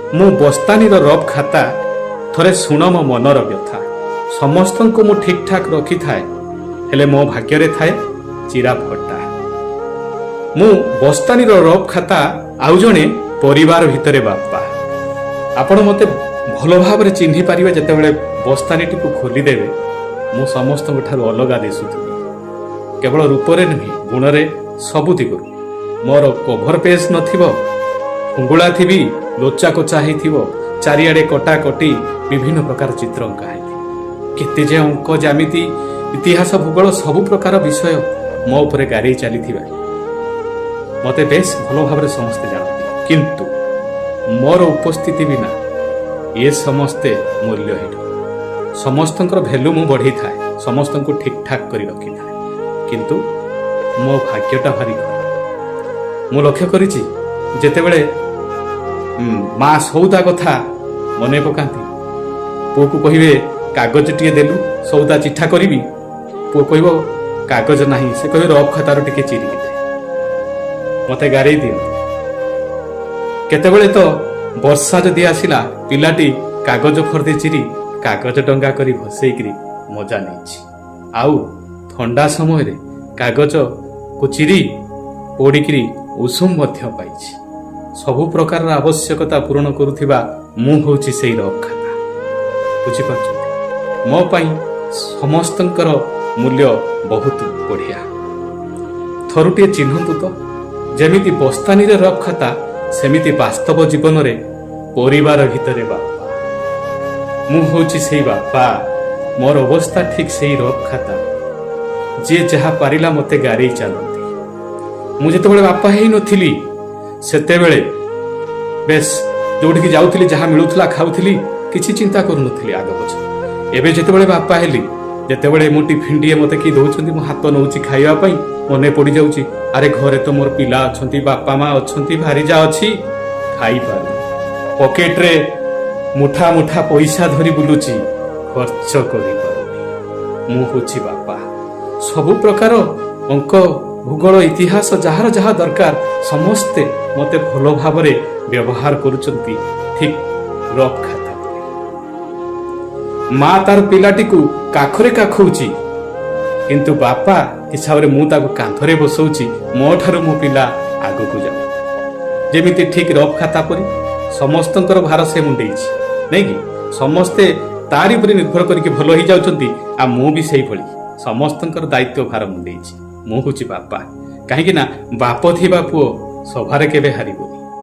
ମୁଁ ବସ୍ତାନୀର ରଫ୍ ଖାତା ଥରେ ଶୁଣ ମୋ ମନର ବ୍ୟଥା। ସମସ୍ତଙ୍କୁ ମୁଁ ଠିକ୍ ଠାକ୍ ରଖିଥାଏ, ହେଲେ ମୋ ଭାଗ୍ୟରେ ଥାଏ ଚିରା ଫଟା। ମୁଁ ବସ୍ତାନୀର ରଫ୍ ଖାତା, ଆଉ ଜଣେ ପରିବାର ଭିତରେ ବାପା। ଆପଣ ମୋତେ ଭଲ ଭାବରେ ଚିହ୍ନି ପାରିବେ ଯେତେବେଳେ ବସ୍ତାନୀଟିକୁ ଖୋଲିଦେବେ। ମୁଁ ସମସ୍ତଙ୍କ ଠାରୁ ଅଲଗା ଦିଶୁଥିବି, କେବଳ ରୂପରେ ନୁହେଁ ଗୁଣରେ, ସବୁ ଦିଗରୁ। ମୋର କଭର ପେଜ୍ ନଥିବ, ଫୁଙ୍ଗୁଳା ଥିବି, ଲୋଚା କୋଚା ହେଇଥିବ, ଚାରିଆଡ଼େ କଟାକଟି ବିଭିନ୍ନ ପ୍ରକାର ଚିତ୍ର ଅଙ୍କା ହେଇଥିବ। କେତେ ଯେ ଅଙ୍କ, ଜ୍ୟାମିତି, ଇତିହାସ, ଭୂଗୋଳ, ସବୁ ପ୍ରକାର ବିଷୟ ମୋ ଉପରେ ଗାରେଇ ଚାଲିଥିବା ମୋତେ ବେଶ ଭଲ ଭାବରେ ସମସ୍ତେ ଜାଣନ୍ତି। କିନ୍ତୁ ମୋର ଉପସ୍ଥିତି ବିନା ଏ ସମସ୍ତେ ମୂଲ୍ୟହୀନ। ସମସ୍ତଙ୍କର ଭ୍ୟାଲୁ ମୁଁ ବଢ଼େଇଥାଏ, ସମସ୍ତଙ୍କୁ ଠିକ୍ ଠାକ୍ କରି ରଖିଥାଏ, କିନ୍ତୁ ମୋ ଭାଗ୍ୟଟା ଭାରି ଖରାପ। ମୁଁ ଲକ୍ଷ୍ୟ କରିଛି, ଯେତେବେଳେ ମା ସଉଦା କଥା ମନେ ପକାନ୍ତି, ପୁଅକୁ କହିବେ କାଗଜଟିଏ ଦେଲୁ ସଉଦା ଚିଠା କରିବି, ପୁଅ କହିବ କାଗଜ ନାହିଁ, ସେ କହିବ ରଫ୍ ଖାତାରୁ ଟିକେ ଚିରିକି ଦେ। ମୋତେ ଗାରେଇ ଦିଅନ୍ତି। କେତେବେଳେ ତ ବର୍ଷା ଯଦି ଆସିଲା, ପିଲାଟି କାଗଜ ଫର୍ଦ୍ଦି ଚିରି କାଗଜ ଡଙ୍ଗା କରି ଭସେଇକିରି ମଜା ନେଇଛି। ଆଉ ଥଣ୍ଡା ସମୟରେ କାଗଜକୁ ଚିରି ପୋଡ଼ିକିରି ଉଷୁମ ମଧ୍ୟ ପାଇଛି। ସବୁ ପ୍ରକାରର ଆବଶ୍ୟକତା ପୂରଣ କରୁଥିବା ମୁଁ ହେଉଛି ସେଇ ରଫ୍ ଖାତା। ବୁଝିପାରୁଛନ୍ତି? ମୋ ପାଇଁ ସମସ୍ତଙ୍କର ମୂଲ୍ୟ ବହୁତ ବଢ଼ିଆ। ଥରୁଟିଏ ଚିହ୍ନନ୍ତୁ ତ, ଯେମିତି ବସ୍ତାନୀରେ ରଫ୍ ଖାତା, ସେମିତି ବାସ୍ତବ ଜୀବନରେ ପରିବାର ଭିତରେ ବାପା। ମୁଁ ହେଉଛି ସେଇ ବାପା। ମୋର ଅବସ୍ଥା ଠିକ୍ ସେଇ ରଫ୍ ଖାତା, ଯିଏ ଯାହା ପାରିଲା ମୋତେ ଗାରେଇ ଚାଲନ୍ତି। ମୁଁ ଯେତେବେଳେ ବାପା ହେଇନଥିଲି, ସେତେବେଳେ ବେଶ ଯୋଉଠିକି ଯାଉଥିଲି ଯାହା ମିଳୁଥିଲା ଖାଉଥିଲି, କିଛି ଚିନ୍ତା କରୁନଥିଲି ଆଗ ପଛ। ଏବେ ଯେତେବେଳେ ବାପା ହେଲି, ଯେତେବେଳେ ମୁଁ ଟିଫିନ୍ଟିଏ ମୋତେ କିଏ ଦେଉଛନ୍ତି, ମୁଁ ହାତ ନେଉଛି ଖାଇବା ପାଇଁ, ମନେ ପଡ଼ିଯାଉଛି, ଆରେ ଘରେ ତ ମୋର ପିଲା ଅଛନ୍ତି, ବାପା ମା ଅଛନ୍ତି, ଭାରିଜା ଅଛି, ଖାଇପାରୁନି। ପକେଟରେ ମୁଠା ମୁଠା ପଇସା ଧରି ବୁଲୁଛି, ଖର୍ଚ୍ଚ କରିପାରୁନି। ମୁଁ ହେଉଛି ବାପା। ସବୁ ପ୍ରକାର ଅଙ୍କ, ଭୂଗୋଳ, ଇତିହାସ, ଯାହାର ଯାହା ଦରକାର ସମସ୍ତେ ମୋତେ ଭଲ ଭାବରେ ବ୍ୟବହାର କରୁଛନ୍ତି, ଠିକ୍ ରଫ୍ ଖାତା ପରି। ମା ତାର ପିଲାଟିକୁ କାଖରେ କାଖଉଛି, କିନ୍ତୁ ବାପା ହିସାବରେ ମୁଁ ତାକୁ କାନ୍ଥରେ ବସଉଛି, ମୋ ଠାରୁ ମୋ ପିଲା ଆଗକୁ ଯାଉ। ଯେମିତି ଠିକ୍ ରଫ୍ ଖାତା ପରି ସମସ୍ତଙ୍କର ଭାର ସେ ମୁଣ୍ଡେଇଛି, ନାଇଁ କି? ସମସ୍ତେ ତାରି ଉପରେ ନିର୍ଭର କରିକି ଭଲ ହେଇଯାଉଛନ୍ତି, ଆଉ ମୁଁ ବି ସେଇଭଳି ସମସ୍ତଙ୍କର ଦାୟିତ୍ୱ ଭାର ମୁଣ୍ଡେଇଛି। ମୁଁ ହେଉଛି ବାପା, କାହିଁକି ନା ବାପ ଥିବା ପୁଅ ସଭାରେ କେବେ ହାରିବନି।